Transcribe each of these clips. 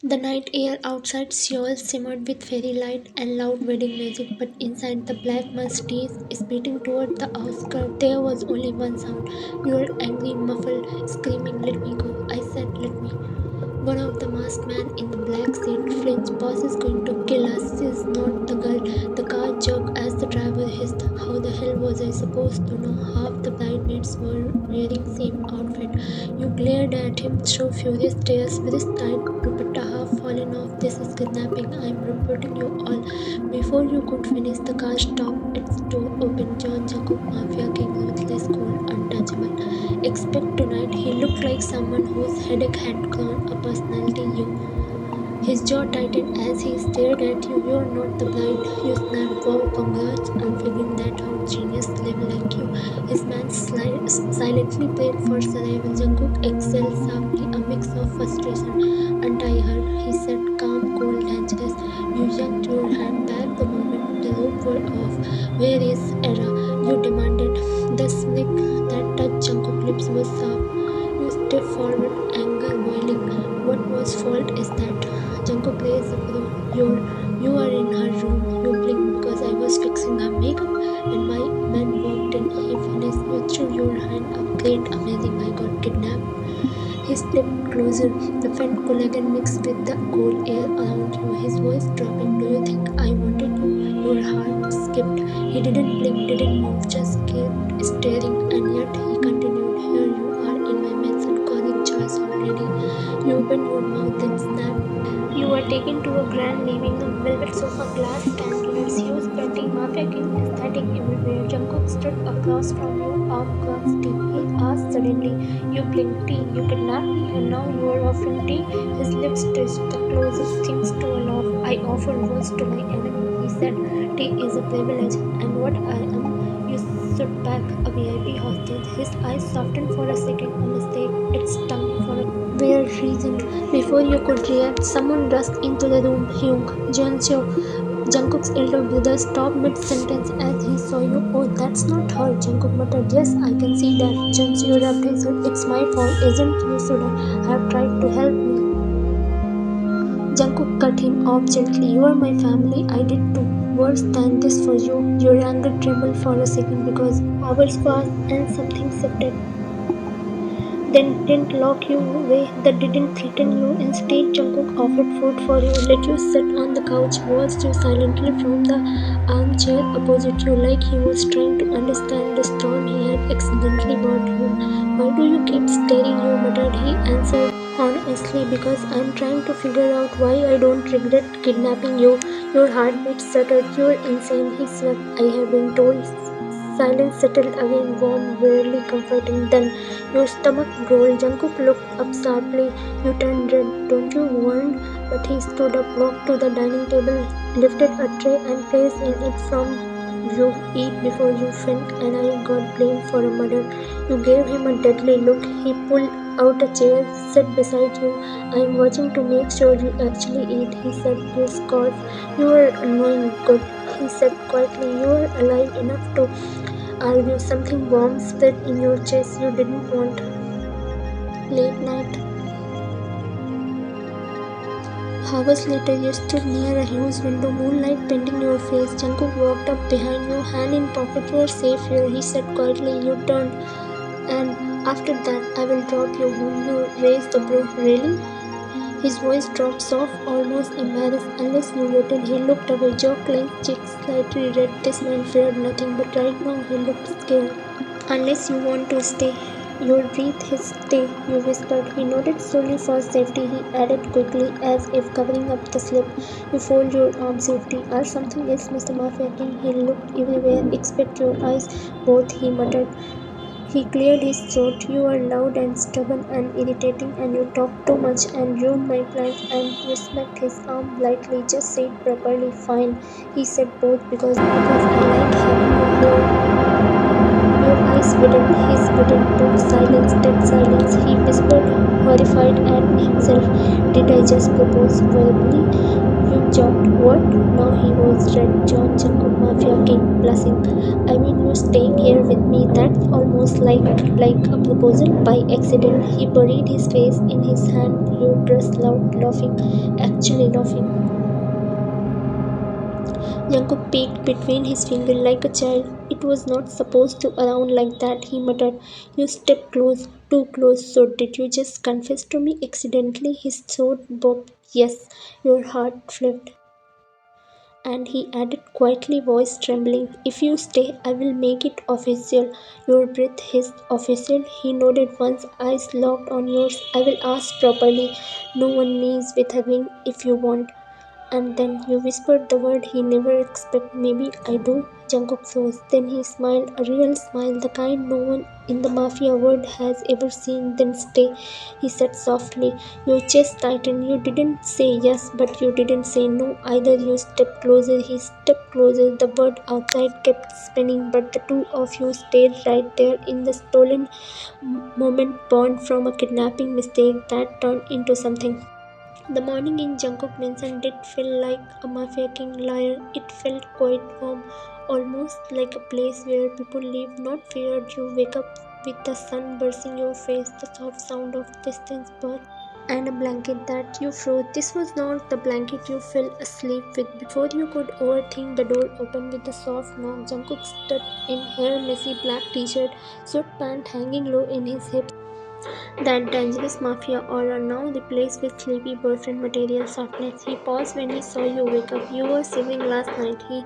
The night air outside Seoul simmered with fairy light and loud wedding music, but inside the black Mercedes speeding toward the outskirts, there was only one sound. Your angry, muffled screaming, "Let me go!" I said, "Let me." One of the masked men in the black seat flinched. "Boss is going to kill us. She's not the girl." The car jerked as the driver hissed. How the hell was I supposed to know? Half the bridesmaids were wearing same outfit. You glared at him through furious tears, with his tight dupatta half fallen off. "This is kidnapping. I'm reporting you all." Before you could finish, the car stopped. Its door opened. John Jacob, Mafia King, ruthless, cold, untouchable. Expect tonight, he looked like someone whose headache had grown a personality. His jaw tightened as he stared at you. "You're not the bride." You snapped. "Wow, congrats. I'm figuring that out. Genius level IQ." His man silently prayed for survival. Jungkook exhaled softly, a mix of frustration. "Untie her," he said, calm, cold, dangerous. You yanked your hand back the moment the rope were off. "Where is Aira?" you demanded. The slick that touched Jungkook's lips was soft. You stepped forward, anger boiling. "What was fault is that?" Jungkook raised the brow. You are in her room." You blinked. "Because I was fixing her makeup and my man walked in." He finished. You threw your hand up. "Great, amazing, I got kidnapped." He stepped closer, the faint collagen mixed with the cold air around you, his voice dropping. "Do you think I wanted you?" Your heart skipped. He didn't blink, didn't move, just kept staring, and yet he continued. "Here you are in my mansion causing chaos already." You opened your mouth and snapped. You were taken to a grand living room, velvet sofa, glass chandeliers, huge painting, Mafia King aesthetic everywhere. Jungkook stood across from you, arm crossed. "Tea?" he asked suddenly. You blinked. "Tea? You kidnapped me and now you are offering tea?" His lips twitched, the closest things to a laugh. "I offer words to my enemy," he said. "Tea is a privilege, and what I am." You stood back, a VIP hostage. His eyes softened for a second, a mistake. It stung for a weird reason. Before you could react, someone rushed into the room. Junseo, Jungkook's elder brother, stopped mid-sentence as he saw you. "Oh, that's not her," Jungkook muttered. "Yes, I can see that." Junseo rubbed his head. "It's my fault, isn't it? You should have tried to help me." Jungkook cut him off gently. "You are my family. I did too. Worse than this for you." Your anger trembled for a second because hours passed and something shifted. Then didn't lock you away, that didn't threaten you. Instead, Jungkook offered food for you, let you sit on the couch, watched you silently from the armchair opposite you, like he was trying to understand the storm he had accidentally brought you. "Why do you keep staring?" you muttered. He answered honestly, "Because I'm trying to figure out why I don't regret kidnapping you." Your heartbeat stuttered. "You're insane," he shrugged. "I have been told." Silence settled again, warm, weirdly comforting. Then your stomach growled. Jungkook looked up sharply. You turned red. "Don't you want?" But he stood up, walked to the dining table, lifted a tray and placed in it from you. "Eat before you faint, and I got blamed for a murder." You gave him a deadly look. He pulled out a chair, sat beside you. "I'm watching to make sure you actually eat," he said. You scoffed. "You are annoying." "Good," he said quietly. "You are alive enough to argue." Something warm spread in your chest you didn't want. Late night. Hours later, you stood near a huge window, moonlight painting your face. Jungkook walked up behind you, hand in pocket. "You are safe here," he said quietly. You turned. "And after that, I will drop you home." You raised a brow. "Really?" His voice dropped soft, almost embarrassed. "Unless you waited." He looked away, jaw clenched, cheeks slightly red. This man feared nothing, but right now he looked scared. "Unless you want to stay." Your breath his "Stay," you whispered. He nodded slowly for safety. He added quickly, as if covering up the slip. "You fold your arms. Safety or something else, Mr. Mafia King." He looked everywhere. "Expect your eyes." "Both," he muttered. He cleared his throat. "You are loud and stubborn and irritating, and you talk too much and ruin my plans." And you smacked his arm lightly. "Just say it properly." "Fine," he said. "Both, because I like having you here." Your his wooden tone silenced that silence. He whispered, horrified at himself, "Did I just propose verbally?" You jumped. What? Now he was red. John Jungkook Mafia King, blushing. "I mean, you staying here with me, that's almost like a proposal by accident." He buried his face in his hand. You burst loud, laughing, actually laughing. Jungkook peeked between his fingers like a child. "It was not supposed to around like that," he muttered. You stepped close, too close. "So did you just confess to me accidentally?" His throat bobbed. "Yes." Your heart flipped. And he added quietly, voice trembling, "If you stay, I will make it official." Your breath hissed. "Official?" He nodded once, eyes locked on yours. "I will ask properly. No one knees with hugging if you want." And then you whispered the word he never expected. "Maybe I do." Jungkook froze. Then he smiled, a real smile, the kind no one in the mafia world has ever seen. "Then stay," he said softly. Your chest tightened. You didn't say yes, but you didn't say no either. You stepped closer. He stepped closer. The world outside kept spinning, but the two of you stayed right there in the stolen moment, born from a kidnapping mistake that turned into something. The morning in Jungkook Mansion did feel like a Mafia King lair. It felt quite warm, almost like a place where people live, not feared. You wake up with the sun bursting your face, the soft sound of distant birds, and a blanket that you froze. This was not the blanket you fell asleep with. Before you could overthink, the door opened with a soft knock. Jungkook stood in hair messy black t-shirt, sweatpant hanging low in his hips. That dangerous mafia aura now replaced with sleepy boyfriend material softness. He paused when he saw you wake up. "You were shivering last night," he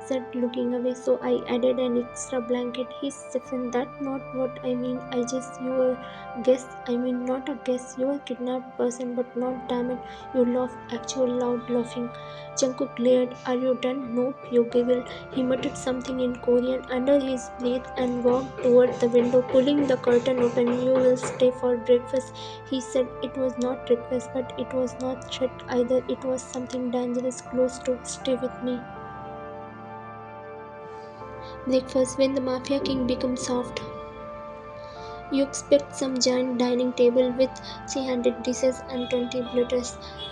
said, looking away. "So I added an extra blanket." He stiffened. "That's not what I mean. You were guest. I mean, not a guest. You were a kidnapped person, but not damn it." You laughed, actual loud laughing. Jungkook glared. "Are you done?" "Nope." You giggled. He muttered something in Korean under his breath and walked toward the window, pulling the curtain open. "You will stay for breakfast," he said. It was not request, but it was not threat either. It was something dangerous close to "Stay with me." Breakfast, when the Mafia King becomes soft. You expect some giant dining table with 300 dishes and 20 platters.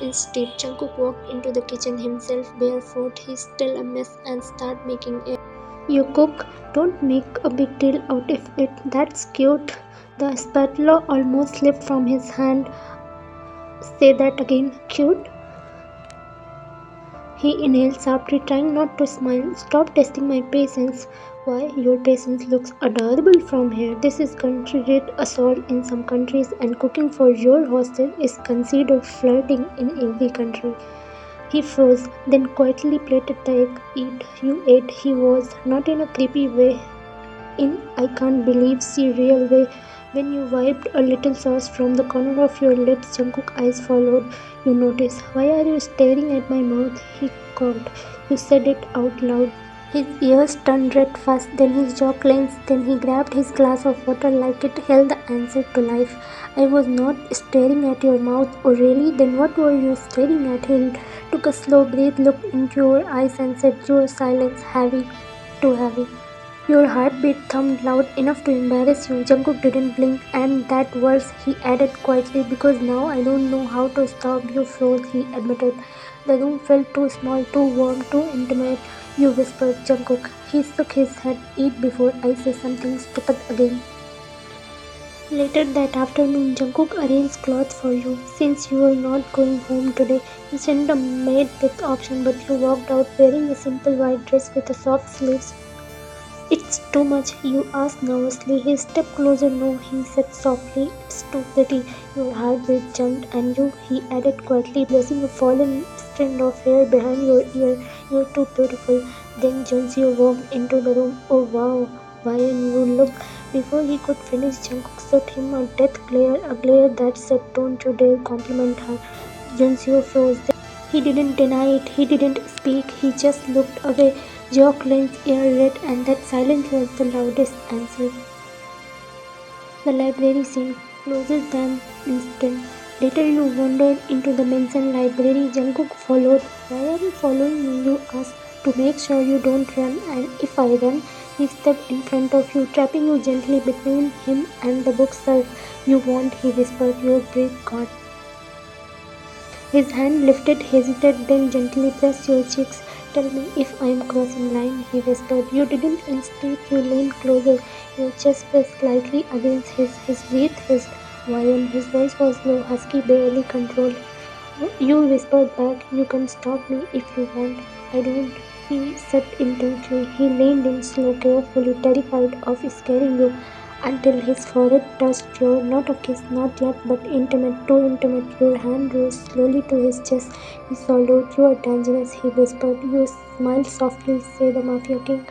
Instead, Jungkook walked into the kitchen himself, barefoot. He's still a mess, and started making it. "You cook? Don't make a big deal out of it. That's cute." The spatula almost slipped from his hand. "Say that again." "Cute?" He inhaled sharply, trying not to smile. "Stop testing my patience." "Why? Your patience looks adorable from here." "This is considered assault in some countries, and cooking for your hostel is considered flirting in every country." He froze, then quietly plated the egg. "Eat." You ate. He was, not in a creepy way, in "I can't believe she" real way. When you wiped a little sauce from the corner of your lips, Jungkook's eyes followed. You noticed. "Why are you staring at my mouth?" He coughed. You said it out loud. His ears turned red first, then his jaw clenched, then he grabbed his glass of water like it held the answer to life. "I was not staring at your mouth." "Oh really? Then what were you staring at?" He took a slow breath, looked into your eyes and said, "Your silence, heavy, too heavy." Your heartbeat thumped loud enough to embarrass you. Jungkook didn't blink. "And that worse," he added quietly, "because now I don't know how to stop." You froze, he admitted. The room felt too small, too warm, too intimate. You whispered, "Jungkook." He shook his head. "Eat before I say something stupid again." Later that afternoon, Jungkook arranged clothes for you. Since you were not going home today, he sent a maid with option, but you walked out wearing a simple white dress with a soft sleeves. "It's too much?" you asked nervously. He stepped closer. "No," he said softly. "It's too pretty." Your heartbeat jumped. "And you," he added quietly, brushing a fallen strand of hair behind your ear, "you're too beautiful." Then Junseo walked into the room. "Oh wow, Ryan, you look." Before he could finish, Jungkook shot him a death glare, a glare that said, "Don't you dare compliment her." Junseo froze. He didn't deny it. He didn't speak. He just looked away, jaw clenched, ear red, and that silence was the loudest answer. The library seemed closer than instant. Later you wandered into the mansion library. Jungkook followed. "Why are you following me?" you asked. "To make sure you don't run." "And if I run?" He stepped in front of you, trapping you gently between him and the bookshelf. You won't, he whispered. Your breath caught. His hand lifted, hesitated, then gently pressed your cheeks. Tell me if I am crossing line, he whispered. You didn't insist. You leaned closer, your chest pressed slightly against his. His breath hissed. Violent. His voice was low, husky, barely controlled. You whispered back, you can stop me if you want. I don't, he said intensely. He leaned in slow, carefully, terrified of scaring you, until his forehead touched yours. Not a kiss, not yet, but intimate, too intimate. Your hand rose slowly to his chest. He swallowed. You are dangerous, he whispered. You smiled softly, say the Mafia King.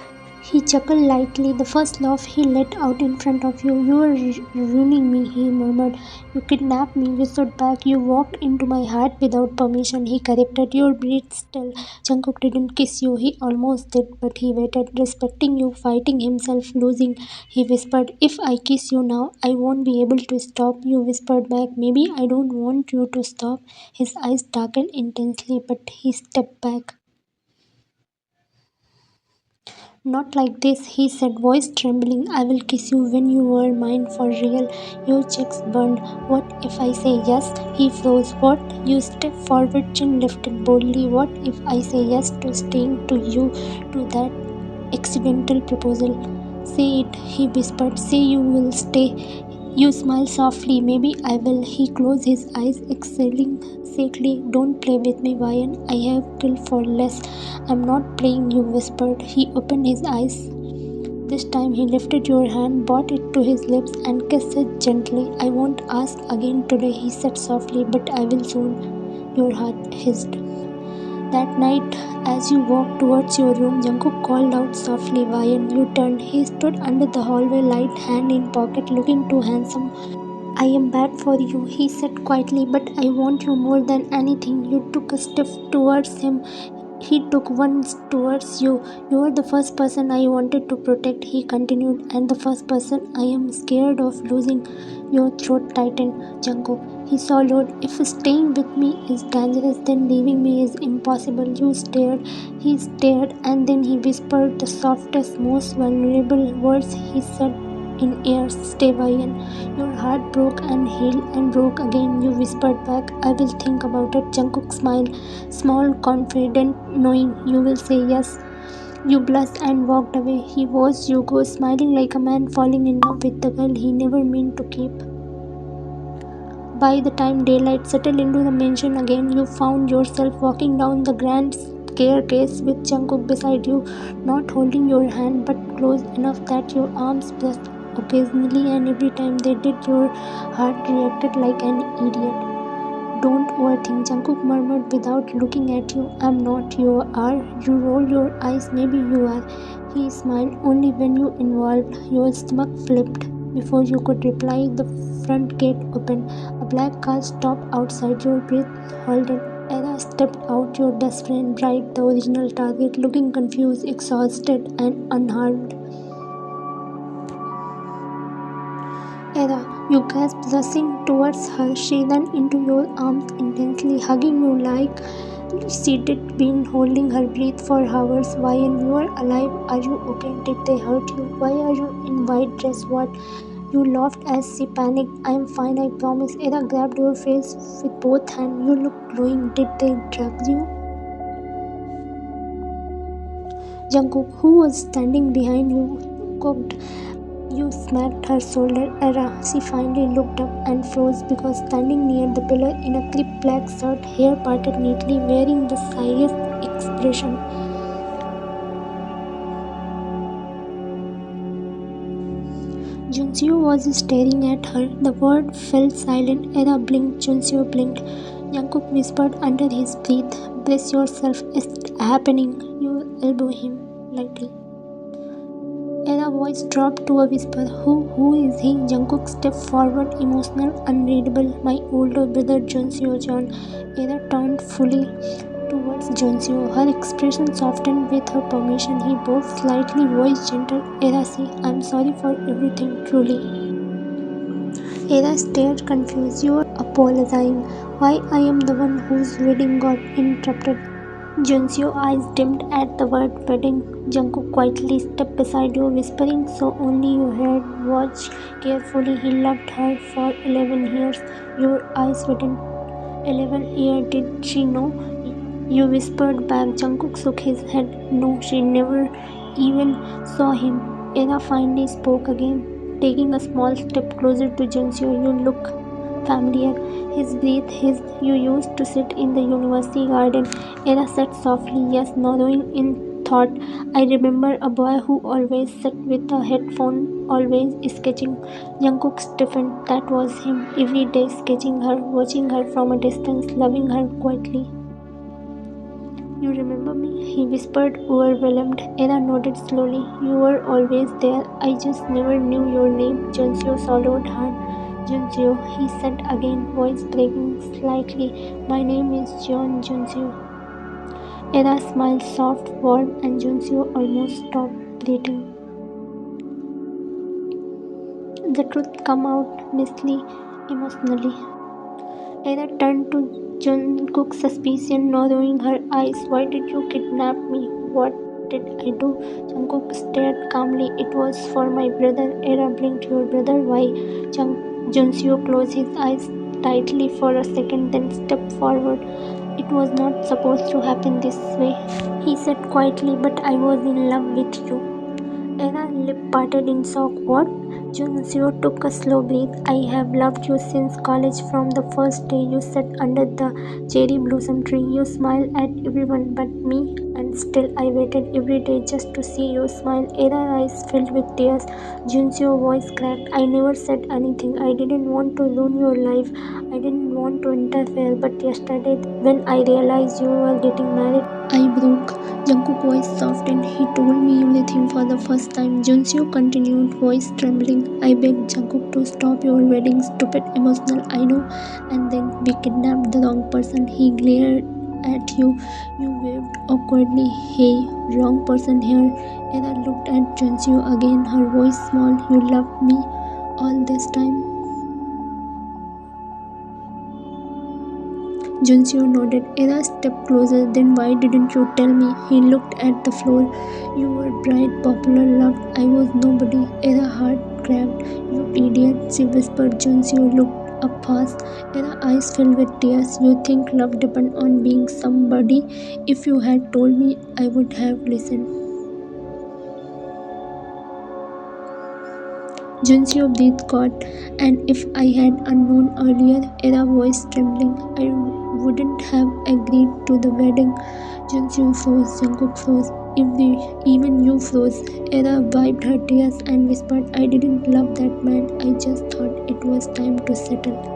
He chuckled lightly, the first laugh he let out in front of you. You are ruining me, he murmured. You kidnapped me, whispered back. You walked into my heart without permission, he corrected. Your breath still. Jungkook didn't kiss you, he almost did, but he waited, respecting you, fighting himself, losing. He whispered, if I kiss you now, I won't be able to stop. You whispered back, maybe I don't want you to stop. His eyes darkened intensely, but he stepped back. Not like this, he said, voice trembling. I will kiss you when you are mine for real. Your cheeks burned. What if I say yes? He froze. What? You step forward, chin lifted boldly. What if I say yes to staying to you, to that accidental proposal? Say it, he whispered. Say you will stay. You smile softly. Maybe I will. He closed his eyes, exhaling sickly. Don't play with me, Vian. I have killed for less. I'm not playing, you whispered. He opened his eyes. This time he lifted your hand, brought it to his lips, and kissed it gently. I won't ask again today, he said softly, but I will soon. Your heart hissed. That night, as you walked towards your room, Jungkook called out softly, Vian. You turned. He stood under the hallway light, hand in pocket, looking too handsome. I am bad for you, he said quietly, but I want you more than anything. You took a step towards him. He took one towards you. You are the first person I wanted to protect, he continued, and the first person I am scared of losing. Your throat tightened, Jungkook. He swallowed. If staying with me is dangerous, then leaving me is impossible. You stared. He stared, and then he whispered the softest, most vulnerable words he said in air. Stay, Vian. Your heart broke and healed and broke again. You whispered back, I will think about it. Jungkook smiled, small, confident, knowing you will say yes. You blushed and walked away. He watched you go, smiling like a man falling in love with the girl he never meant to keep. By the time daylight settled into the mansion again, you found yourself walking down the grand staircase with Jungkook beside you, not holding your hand but close enough that your arms pressed occasionally, and every time they did, your heart reacted like an idiot. Don't overthink, Jungkook murmured without looking at you. I'm not. You are. You roll your eyes. Maybe you are. He smiled. Only when you involved. Your stomach flipped. Before you could reply, the front gate opened. A black car stopped outside. Your breath held. Era stepped out, your best friend, Bright, the original target, looking confused, exhausted, and unharmed. Era, you gasped, rushing towards her. She ran into your arms intensely, hugging you like she'd been holding her breath for hours. Why, and you are alive? Are you okay? Did they hurt you? Why are you in white dress? What? You laughed as she panicked. I am fine, I promise. Era grabbed your face with both hands. You looked glowing. Did they drug you? Jungkook, who was standing behind you, cooked. You smacked her shoulder. Era. She finally looked up and froze because standing near the pillar in a clipped black shirt, hair parted neatly, wearing the serious expression. Junseo was staring at her. The world fell silent. Era blinked. Junseo blinked. Jungkook whispered under his breath, brace yourself, it's happening. You elbow him lightly. Era's voice dropped to a whisper. Who is he? Jungkook stepped forward, emotional, unreadable. My older brother Junseo-chan. Era turned fully towards Junseo. Her expression softened with her permission. He bowed slightly, voice gentle. Era, see, I'm sorry for everything, truly. Era stared confused. You are apologizing. Why I am the one whose wedding got interrupted. Junseo's eyes dimmed at the word wedding. Jungkook quietly stepped beside you, whispering so only you heard. Watch carefully, he loved her for 11 years. Your eyes within 11 years, did she know? You whispered back. Jungkook shook his head. No, she never even saw him. Aira finally spoke again, taking a small step closer to Junseo. You look familiar. His breath, you used to sit in the university garden. Aira said softly, yes, nodding in thought. I remember a boy who always sat with a headphone, always sketching. Jungkook stiffened. That was him. Every day sketching her, watching her from a distance, loving her quietly. You remember me? He whispered, overwhelmed. Aira nodded slowly. You were always there. I just never knew your name. Junseo swallowed hard. Junseo, he said again, voice breaking slightly. My name is Junseo. Aira smiled soft, warm, and Junseo almost stopped breathing. The truth came out messily, emotionally. Aira turned to Jungkook's suspicion, narrowing her eyes. Why did you kidnap me? What did I do? Jungkook stared calmly. It was for my brother. Aira blinked. Your brother? Why? Junseo closed his eyes tightly for a second, then stepped forward. It was not supposed to happen this way, he said quietly, but I was in love with you. Aira's lip parted in shock. What? Junseo took a slow breath. I have loved you since college, from the first day you sat under the cherry blossom tree. You smiled at everyone but me, and still I waited every day just to see you smile. Aira's eyes filled with tears. Junseo's voice cracked. I never said anything. I didn't want to ruin your life. I didn't want to interfere, but yesterday when I realized you were getting married, I broke. Jungkook's voice softened. He told me everything for the first time. Junseo continued, voice trembling. I begged Jungkook to stop your wedding. Stupid, emotional, I know. And then we kidnapped the wrong person. He glared at you. You waved awkwardly. Hey, wrong person here. Aira looked at Junseo again, her voice small. You loved me all this time? Junseo nodded. Aira stepped closer. Then why didn't you tell me? He looked at the floor. You were bright, popular, loved. I was nobody. Aira's heart cracked. You idiot, she whispered. Junseo looked up fast. Aira's eyes filled with tears. You think love depends on being somebody? If you had told me, I would have listened. Junseo breathed caught. And if I had unknown earlier, Aira's voice trembling, I wouldn't have agreed to the wedding. Junseo froze. Jungkook froze. Even you froze. Aira wiped her tears and whispered, I didn't love that man. I just thought it was time to settle.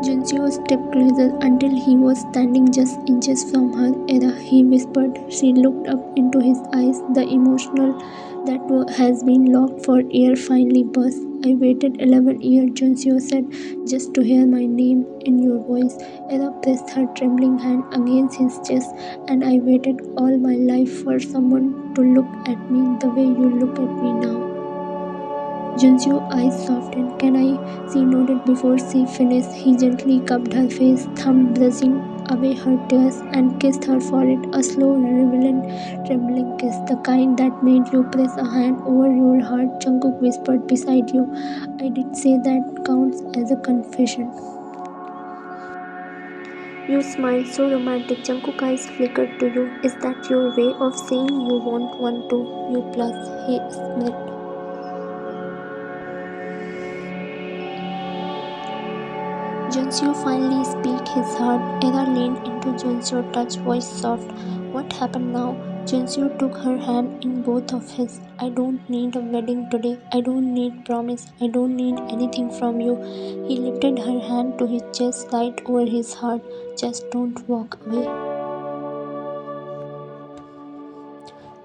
Junseo stepped closer until he was standing just inches from her. Aira, he whispered. She looked up into his eyes. The emotional that has been locked for years finally burst. I waited 11 years, Junseo said, just to hear my name in your voice. Aira pressed her trembling hand against his chest, and I waited all my life for someone to look at me the way you look at me now. Junseo's eyes softened. Can I? She nodded before she finished. He gently cupped her face, thumb brushing away her tears, and kissed her forehead, a slow, reverent, trembling kiss, the kind that made you press a hand over your heart. Jungkook whispered beside you, I did say that counts as a confession. You smiled, so romantic. Jungkook's eyes flickered to you. Is that your way of saying you want one too? You plus, he smirked. Junseo finally spoke his heart. Aira leaned into Junseo's touch, voice soft. What happened now? Junseo took her hand in both of his. I don't need a wedding today. I don't need promise. I don't need anything from you. He lifted her hand to his chest, right over his heart. Just don't walk away.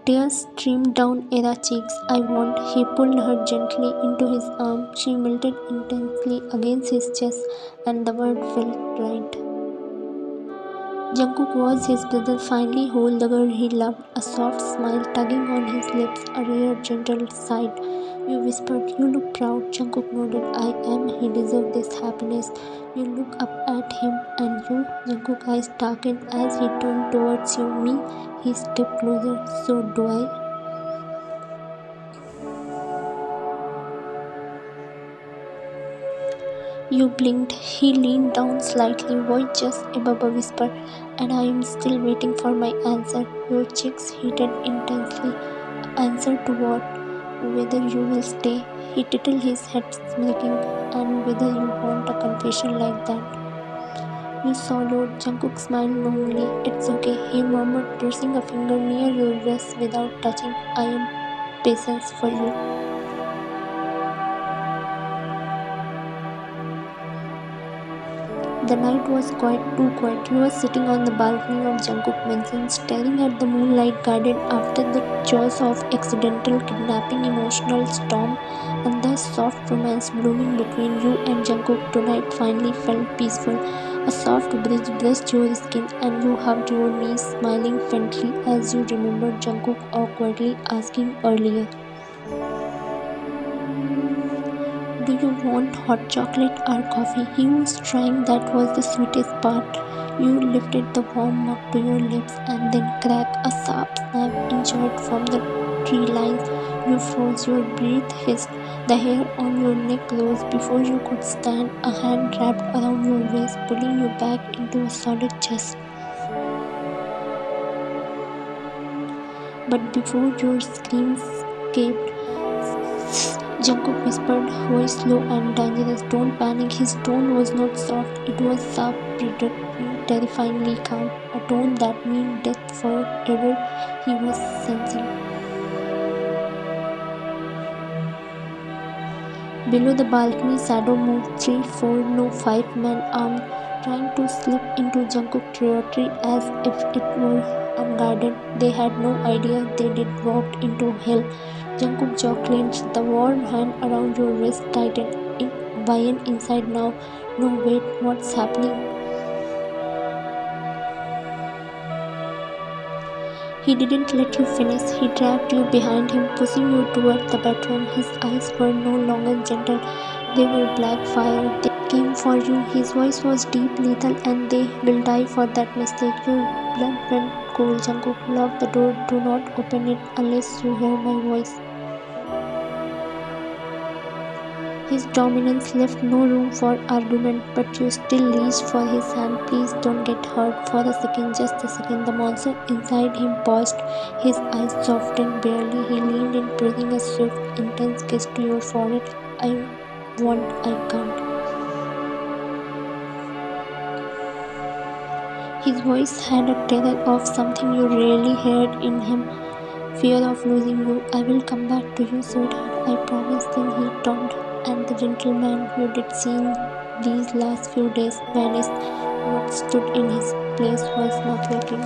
Tears streamed down Aira's cheeks. I won't. He pulled her gently into his arm. She melted intensely against his chest, and the word felt right. Jungkook was his brother finally hold the girl he loved, a soft smile tugging on his lips, a rare gentle sigh. You whispered, "You look proud." Jungkook nodded, "I am. He deserved this happiness." You look up at him, and you? Jungkook's eyes darkened as he turned towards you. Me? He stepped closer. So do I? You blinked. He leaned down slightly, voice just above a whisper, "And I am still waiting for my answer." Your cheeks heated intensely. "Answer to what?" "Whether you will stay." He tilted his head, smirking. "And whether you want a confession like that." You swallowed. Jungkook smiled knowingly. "It's okay," he murmured, pressing a finger near your wrist without touching. "I am patience for you." The night was quiet, too quiet. You were sitting on the balcony of Jungkook Mansion, staring at the moonlight garden after the chores of accidental kidnapping, emotional storm, and the soft romance blooming between you and Jungkook tonight finally felt peaceful. A soft breeze brushed your skin, and you hugged your knees, smiling faintly as you remembered Jungkook awkwardly asking earlier, "Do you want hot chocolate or coffee?" He was trying. That was the sweetest part. You lifted the warm mug to your lips and then cracked a sharp snap inchworm from the tree lines. You froze. Your breath hissed. The hair on your neck rose before you could stand. A hand wrapped around your waist, pulling you back into a solid chest. But before your screams escaped, Jungkook whispered, voice low and dangerous, "Don't panic." His tone was not soft, it was sharp, terrifyingly calm, a tone that meant death forever. He was sensing. Below the balcony, shadow moved. 3, 4, no, 5 men armed, trying to slip into Jungkook territory as if it were unguarded. They had no idea they did walked into hell. Jungkook jaw clenched, the warm hand around your wrist tightened. Why inside now? No, wait, what's happening? He didn't let you finish. He dragged you behind him, pushing you toward the bedroom. His eyes were no longer gentle. They were black fire. They came for you. His voice was deep, lethal, and they will die for that mistake. Your blood went cold. Jungkook, lock the door. Do not open it unless you hear my voice. His dominance left no room for argument, but you still reached for his hand. "Please don't get hurt." For a second, just a second, the monster inside him paused. His eyes softened barely. He leaned in, pressing a swift, intense kiss to your forehead. "I want, I can't." His voice had a terror of something you rarely heard in him. Fear of losing you. "I will come back to you, sweetheart. I promise." Then he turned, and the gentleman you did see these last few days vanished. What stood in his place was not waiting.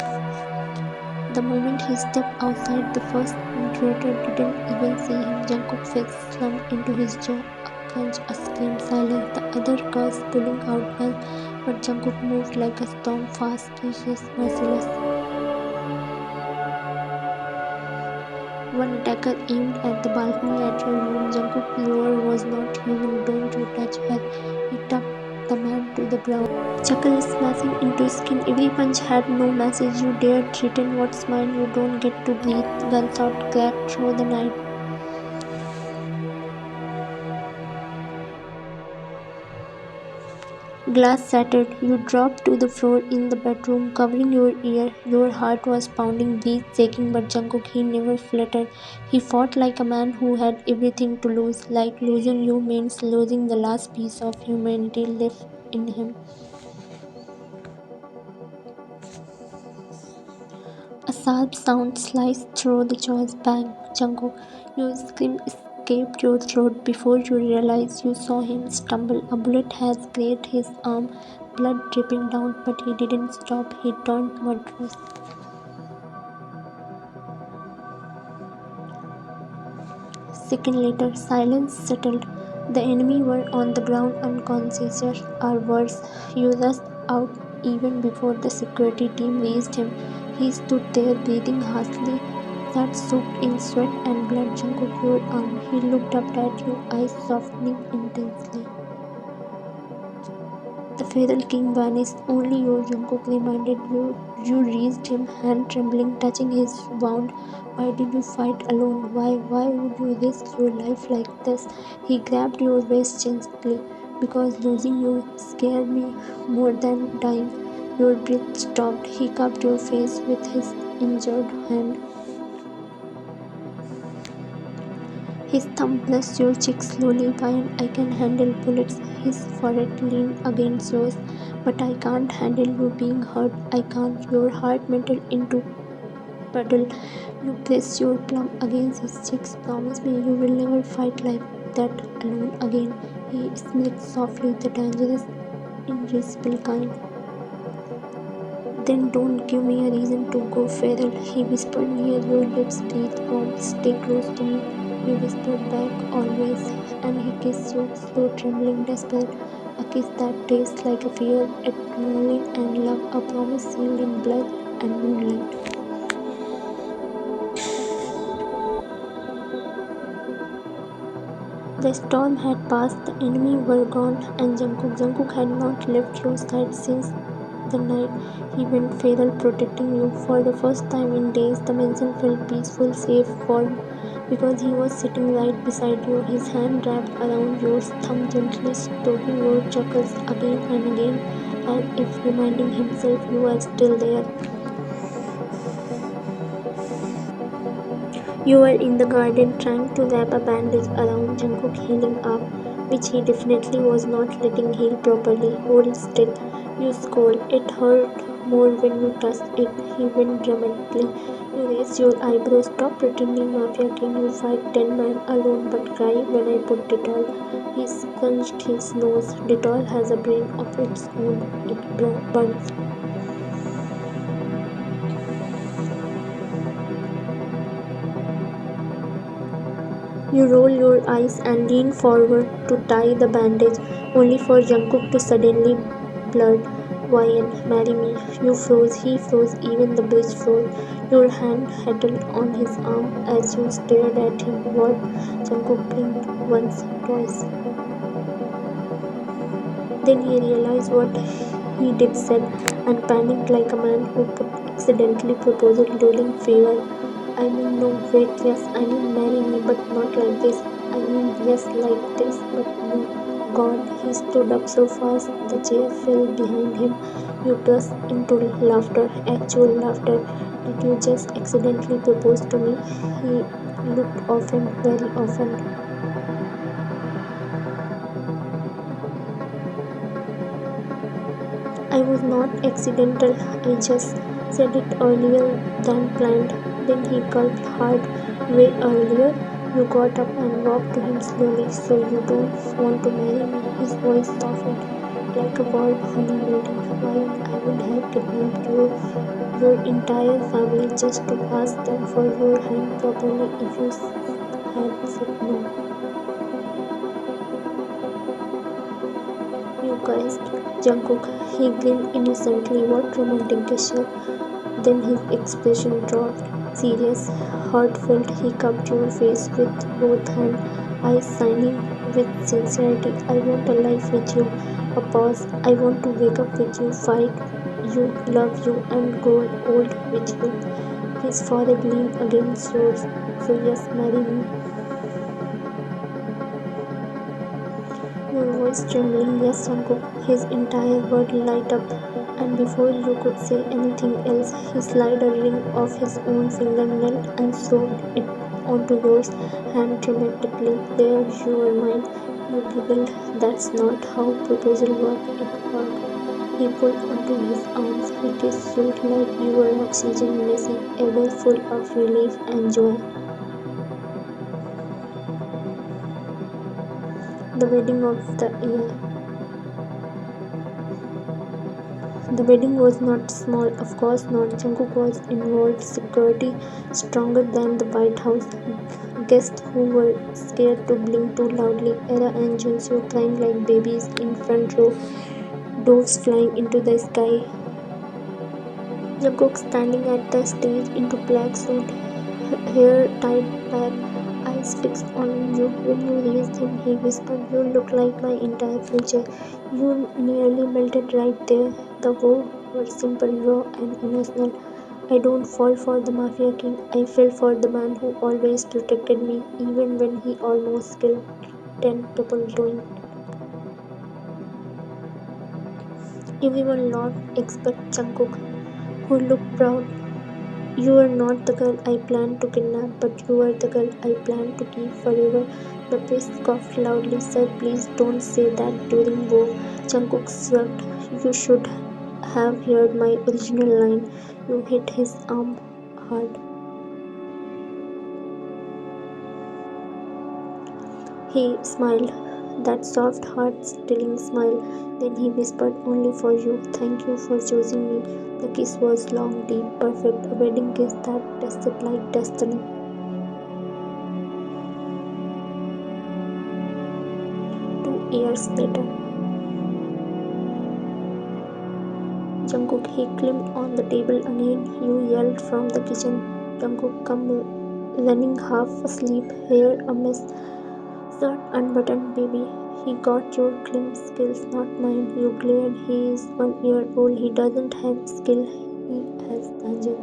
The moment he stepped outside, the first intruder didn't even see him. Jungkook's face slumped into his jaw, a crunch, a scream, silence, the other curse pulling out breath. But Jungkook moved like a storm, fast, precious, merciless. One attacker aimed at the balcony at your room. Jungkook's lure was not human. "Don't you touch her." He tucked the man to the ground. Chuckle smashing into skin. Every punch had no message. You dared threaten what's mine. You don't get to breathe. Gunshot cracked through the night. Glass shattered. You dropped to the floor in the bedroom, covering your ear. Your heart was pounding, breath shaking, but Jungkook, he never fluttered. He fought like a man who had everything to lose, like losing you means losing the last piece of humanity left in him. A sharp sound sliced through the jaws. Bang! Jungkook, your scream escaped your throat before you realized you saw him stumble. A bullet had grazed his arm, blood dripping down, but he didn't stop. He turned murderous. Second later, silence settled. The enemy were on the ground unconscious, or worse. You rushed out even before the security team reached him. He stood there breathing harshly, shirt soaked in sweat and blood. Jungkook, your arm. He looked up at you, eyes softening intensely. The feral king vanished. Only your Jungkook reminded you. You reached him, hand trembling, touching his wound. Why did you fight alone? Why would you risk your life like this? He grabbed your waist gently. Because losing you scared me more than dying. Your breath stopped. He cupped your face with his injured hand. His thumb pressed your cheek slowly. Why I can handle bullets. His forehead leaned against yours. But I can't handle you being hurt. I can't. Your heart melted into puddle. You pressed your palm against his cheeks. Promise me you will never fight like that alone again. He smiled softly, the dangerous, invisible kind. Then don't give me a reason to go feral. He whispered near your lips. Breathe warm. Stay close to me. You whispered back, always. And he kissed you, slow, trembling, desperate. A kiss that tastes like a fear, adrenaline and love. A promise sealed in blood and moonlight. The storm had passed, the enemy were gone, and Jungkook had not left your side since the night he went feral, protecting you. For the first time in days, the mansion felt peaceful, safe, warm, because he was sitting right beside you, his hand wrapped around yours, thumb gently stroking your chuckles again and again, as if reminding himself you are still there. You were in the garden trying to wrap a bandage around Jungkook healing up, which he definitely was not letting heal properly. Hold still, you scold. It hurt more when you touched it. He went dramatically. You raised your eyebrows. Stop pretending, Mafia King. You fight 10 men alone, but cry when I put Dettol. He scrunched his nose. Dettol has a brain of its own. It burns. You roll your eyes and lean forward to tie the bandage, only for Jungkook to suddenly blurt, "YN, marry me." You froze, he froze, even the bridge froze. Your hand settled on his arm as you stared at him. What? Jungkook blinked once, twice. Then he realized what he did said and panicked like a man who accidentally proposed during fever. I mean, no, wait, yes, I mean marry me, but not like this. I mean, yes, like this, but no. God, he stood up so fast, the chair fell behind him. You burst into laughter, actual laughter. Did you just accidentally propose to me? He looked often, very often. I was not accidental, I just said it earlier than planned. Then he gulped hard. Way earlier? You got up and walked to him slowly. So you don't want to marry me? His voice softened, like a warm honey melting. Why, I would have kidnapped your entire family just to ask them for your hand properly if you had said no. You gasped. Jungkook. He grinned innocently. What romantic gesture? Then his expression dropped. Serious, heartfelt, he cupped your face with both hands, eyes shining with sincerity. I want a life with you. A pause. I want to wake up with you, fight you, love you, and grow old with you. His forehead leaned against yours. So yes, marry me. Your voice trembling. Yes, Jungkook. His entire world light up, and before you could say anything else, he slid a ring off his own fingernail and sewed it onto yours hand dramatically. There, you were mine. You giggled. That's not how proposal worked. It worked. He pulled onto his arms. He kissed you like you were oxygen, messy, ever full of relief and joy. The wedding of the year. The wedding was not small, of course not. Jungkook was involved, security stronger than the White House, guests who were scared to blink too loudly, Aira and Junseo crying like babies in front row, doves flying into the sky. Jungkook standing at the stage into black suit, hair tied back, eyes fixed on you. When you raised him, he whispered, "You look like my entire future." You nearly melted right there. The vow was simple, raw, and emotional. I don't fall for the mafia king. I fell for the man who always protected me, even when he almost killed 10 people doing it. Everyone laughed except Jungkook, who looked proud. "You are not the girl I planned to kidnap, but you are the girl I plan to keep forever." The priest coughed loudly, said, "Please don't say that during war." Jungkook shrugged. "You should have heard my original line." You hit his arm hard. He smiled, that soft, heart-stealing smile. Then he whispered, "Only for you. Thank you for choosing me." The kiss was long, deep, perfect, a wedding kiss that tasted like destiny. 2 years later. Jungkook, he climbed on the table again. You yelled from the kitchen. Jungkook, come running half asleep, hair a mess, shirt unbuttoned. "Baby, he got your climb skills, not mine." You glared. "He is 1 year old. He doesn't have skill. He has danger."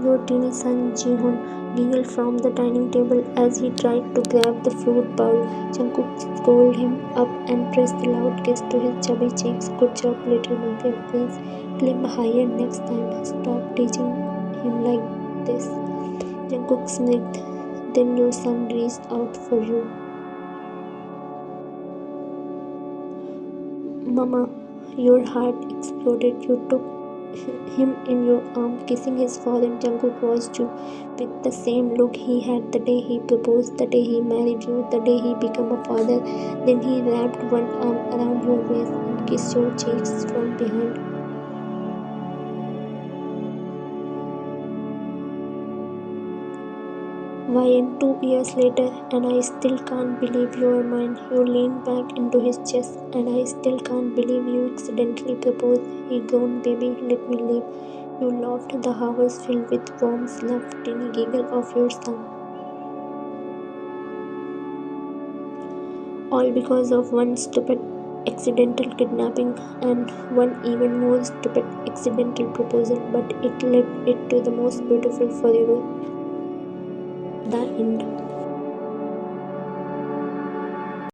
Your teeny son Jihoon giggled from the dining table as he tried to grab the fruit bowl. Jungkook scolded him up and pressed a loud kiss to his chubby cheeks. "Good job, little mafia prince. Climb higher next time. Stop teaching him like this." Jungkook smirked. Then your son reached out for you. "Mama," your heart exploded. You took him in your arm, kissing his forehead. Jungkook watched you with the same look he had the day he proposed, the day he married you, the day he became a father. Then he wrapped one arm around your waist and kissed your cheeks from behind. "YN 2 years later, and I still can't believe you are mine." You leaned back into his chest. "And I still can't believe you accidentally proposed." He groaned, "Baby, let me live." You laughed, the house filled with warmth, love, teeny giggle of your son. All because of one stupid accidental kidnapping and one even more stupid accidental proposal, but it led it to the most beautiful forever. The end.